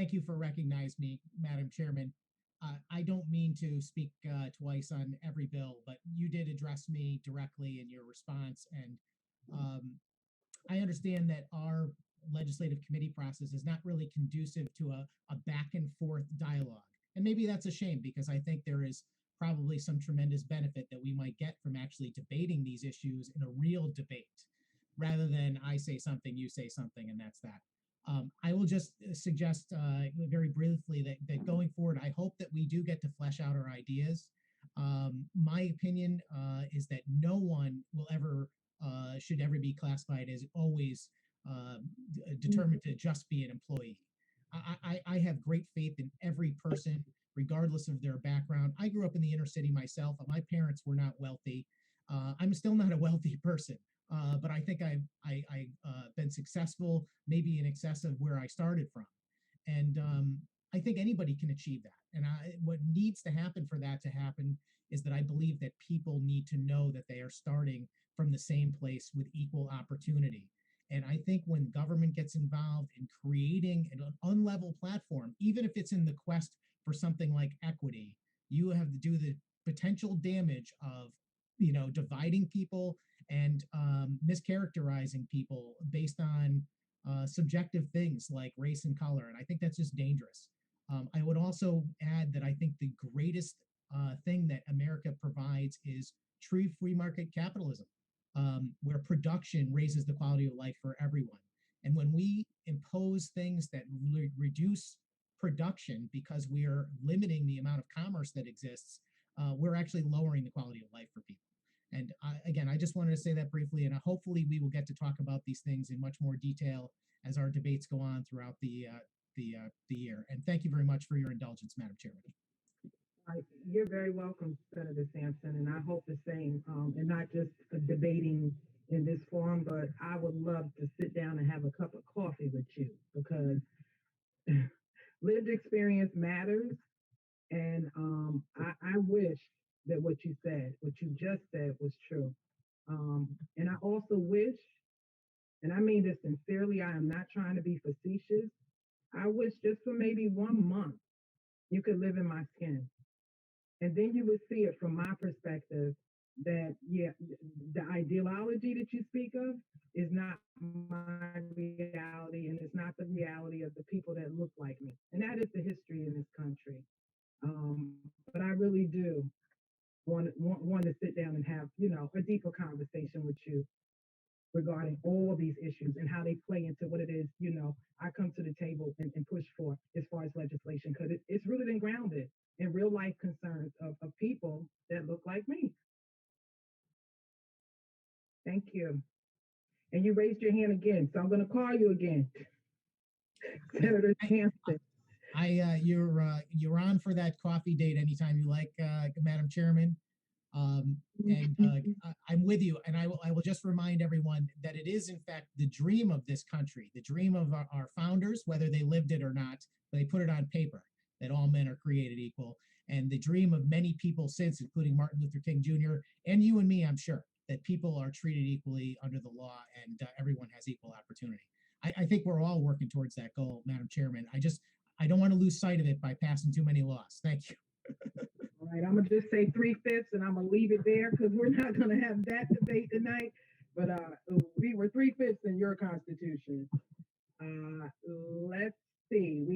thank you for recognizing me, Madam Chairman. I don't mean to speak twice on every bill, but you did address me directly in your response, and um, I understand that our legislative committee process is not really conducive to a back and forth dialogue. And maybe that's a shame because I think there is probably some tremendous benefit that we might get from actually debating these issues in a real debate rather than I say something, you say something, and that's that. I will just suggest very briefly that going forward, I hope that we do get to flesh out our ideas. My opinion is that no one will ever should ever be classified as always determined to just be an employee. I have great faith in every person, regardless of their background. I grew up in the inner city myself. My parents were not wealthy. I'm still not a wealthy person, but I think I've been successful, maybe in excess of where I started from. And I think anybody can achieve that. And what needs to happen for that to happen is that I believe that people need to know that they are starting from the same place with equal opportunity. And I think when government gets involved in creating an unlevel platform, even if it's in the quest for something like equity, you have to do the potential damage of dividing people and mischaracterizing people based on subjective things like race and color. And I think that's just dangerous. I would also add that I think the greatest thing that America provides is true free market capitalism, where production raises the quality of life for everyone. And when we impose things that reduce production because we are limiting the amount of commerce that exists, we're actually lowering the quality of life for people. And again, I just wanted to say that briefly, and hopefully we will get to talk about these things in much more detail as our debates go on throughout the year. And thank you very much for your indulgence, Madam Chairman. You're very welcome, Senator Sampson, and I hope the same, and not just debating in this forum, but I would love to sit down and have a cup of coffee with you because lived experience matters. And I wish that what you said, what you just said, was true. And I also wish, and I mean this sincerely, I am not trying to be facetious. I wish just for maybe 1 month you could live in my skin. And then you would see it from my perspective that, yeah, the ideology that you speak of is not my reality and it's not the reality of the people that look like me. And that is the history in this country. But I really do want to sit down and have, a deeper conversation with you regarding all of these issues and how they play into what it is, I come to the table and push for as far as legislation, because it's rooted and grounded in real life concerns of people that look like me. Thank you. And you raised your hand again, so I'm going to call you again, Senator Sampson. You're on for that coffee date anytime you like, Madam Chairman. I'm with you, and I will just remind everyone that it is in fact the dream of this country, the dream of our founders, whether they lived it or not. They put it on paper that all men are created equal, and the dream of many people since, including Martin Luther King Jr. and you and me, I'm sure, that people are treated equally under the law and everyone has equal opportunity. I think we're all working towards that goal, Madam Chairman. I don't want to lose sight of it by passing too many laws. Thank you. All right, I'm gonna just say 3/5, and I'm gonna leave it there because we're not gonna have that debate tonight. But we were 3/5 in your constitution. Let's see. We